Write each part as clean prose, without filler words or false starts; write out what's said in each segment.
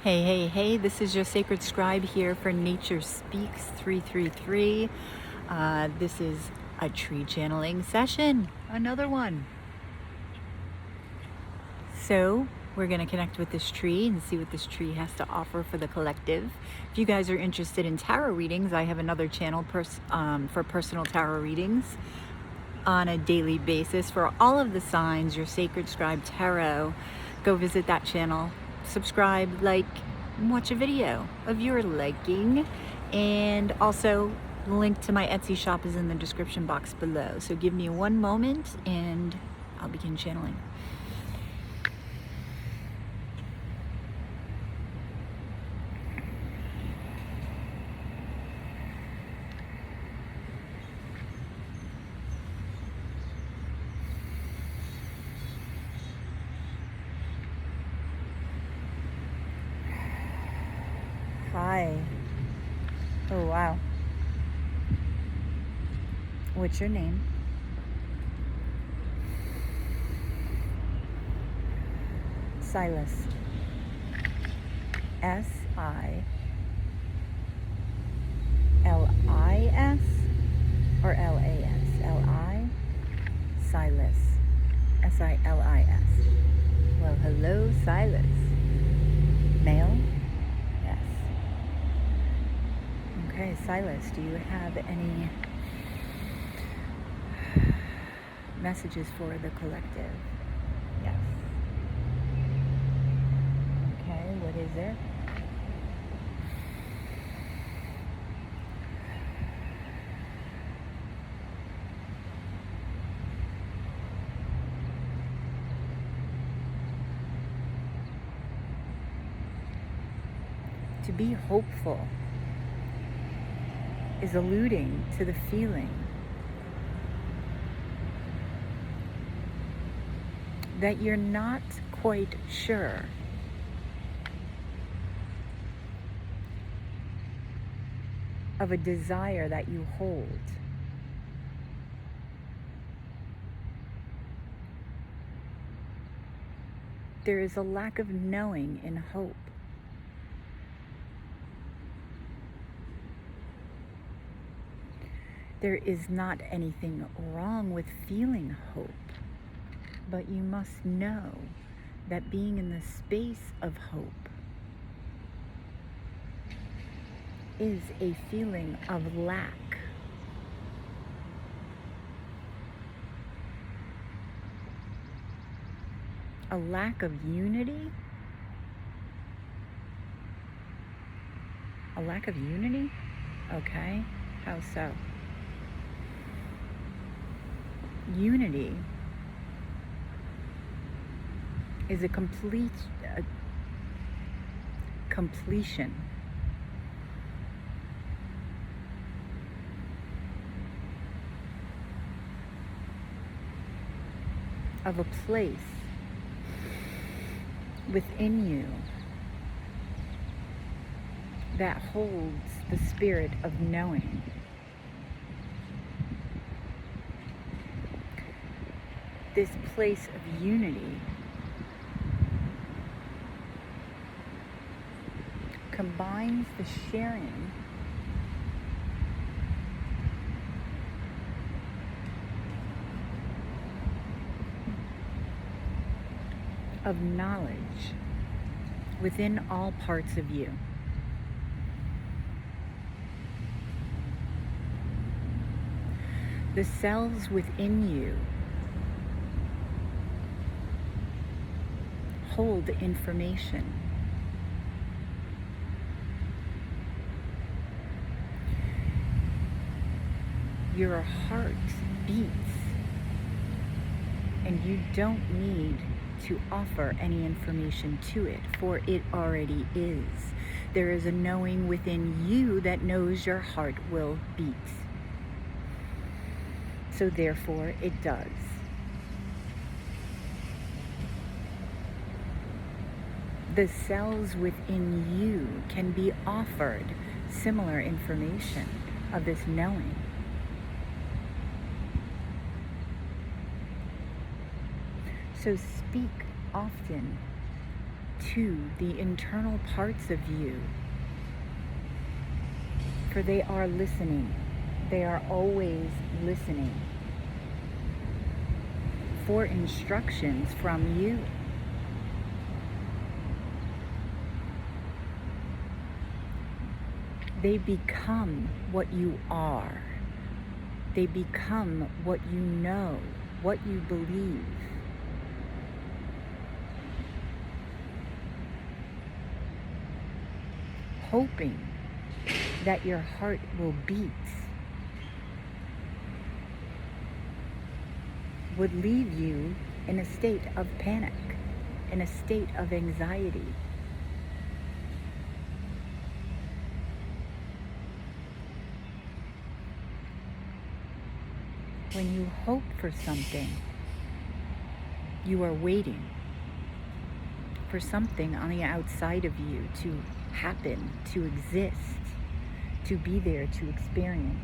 Hey, hey, hey, this is your sacred scribe here for Nature Speaks 333. This is a tree channeling session, another one. So we're going to connect with this tree and see what this tree has to offer for the collective. If you guys are interested in tarot readings, I have another channel for personal tarot readings on a daily basis for all of the signs, your sacred scribe tarot. Go visit that channel, subscribe, like, watch a video of your liking, and also the link to my Etsy shop is in the description box below. So give me one moment and I'll begin channeling. Hi. Oh, wow. What's your name? Silis. S-I-L-I-S or L-A-S? L-I? Silis. S-I-L-I-S. Well, hello, Silis. Male? Yes. Okay, Silis, do you have any messages for the collective? Yes. Okay, what is it? To be hopeful is alluding to the feeling that you're not quite sure of a desire that you hold. There is a lack of knowing in hope. There is not anything wrong with feeling hope, but you must know that being in the space of hope is a feeling of lack. A lack of unity? A lack of unity? Okay, how so? Unity is a completion of a place within you that holds the spirit of knowing. This place of unity combines the sharing of knowledge within all parts of you. The cells within you hold information. Your heart beats, and you don't need to offer any information to it, for it already is. There is a knowing within you that knows your heart will beat. So therefore it does. The cells within you can be offered similar information of this knowing. So speak often to the internal parts of you, for they are listening. They are always listening for instructions from you. They become what you are. They become what you know, what you believe. Hoping that your heart will beat would leave you in a state of panic, in a state of anxiety. When you hope for something, you are waiting for something on the outside of you to happen, to exist, to be there, to experience.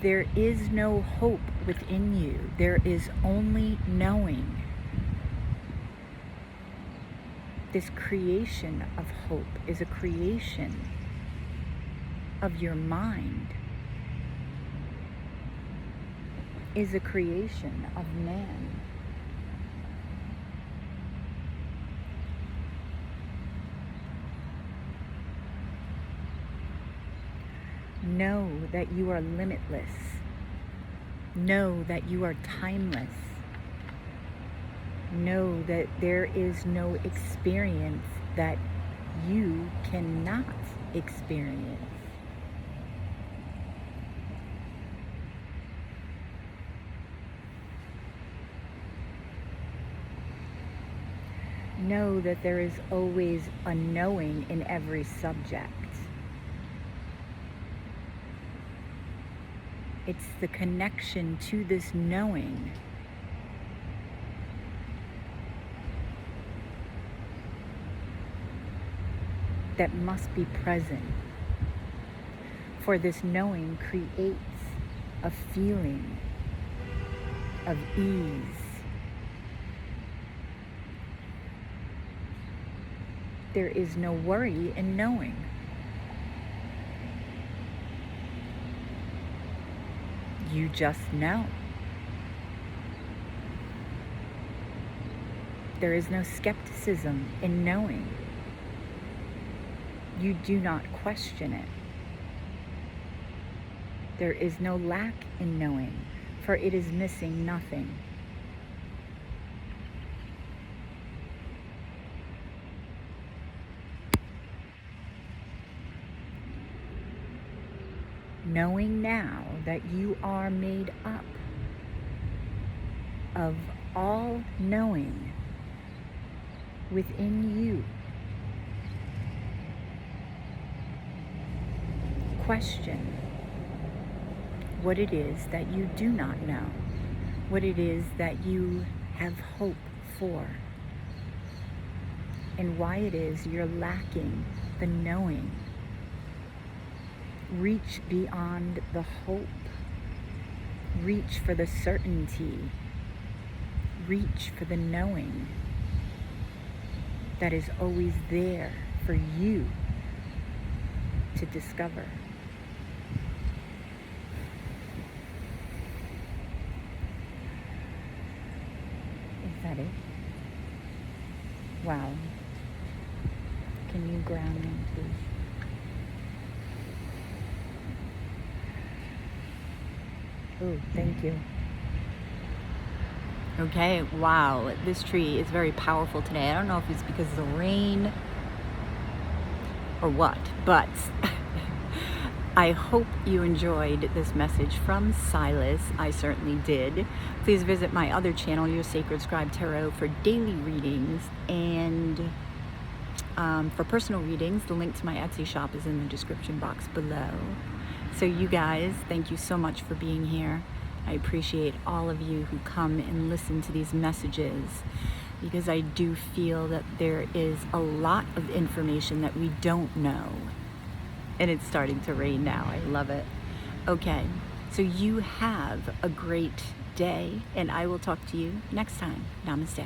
There is no hope within you. There is only knowing. This creation of hope is a creation of your mind, is a creation of man. Know that you are limitless. Know that you are timeless. Know that there is no experience that you cannot experience. Know that there is always a knowing in every subject. It's the connection to this knowing that must be present. For this knowing creates a feeling of ease. There is no worry in knowing. You just know. There is no skepticism in knowing. You do not question it. There is no lack in knowing, for it is missing nothing. Knowing now that you are made up of all knowing within you. Question what it is that you do not know, what it is that you have hope for, and why it is you're lacking the knowing. Reach beyond the hope. Reach for the certainty. Reach for the knowing that is always there for you to discover. Is that it? Wow. Can you ground me, please? Oh, thank you. Okay, wow, this tree is very powerful today. I don't know if it's because of the rain or what, but I hope you enjoyed this message from Silis. I certainly did. Please visit my other channel, Your Sacred Scribe Tarot, for daily readings, and for personal readings, the link to my Etsy shop is in the description box below. So you guys, thank you so much for being here. I appreciate all of you who come and listen to these messages, because I do feel that there is a lot of information that we don't know. And it's starting to rain now. I love it. Okay, So you have a great day, and I will talk to you next time. Namaste.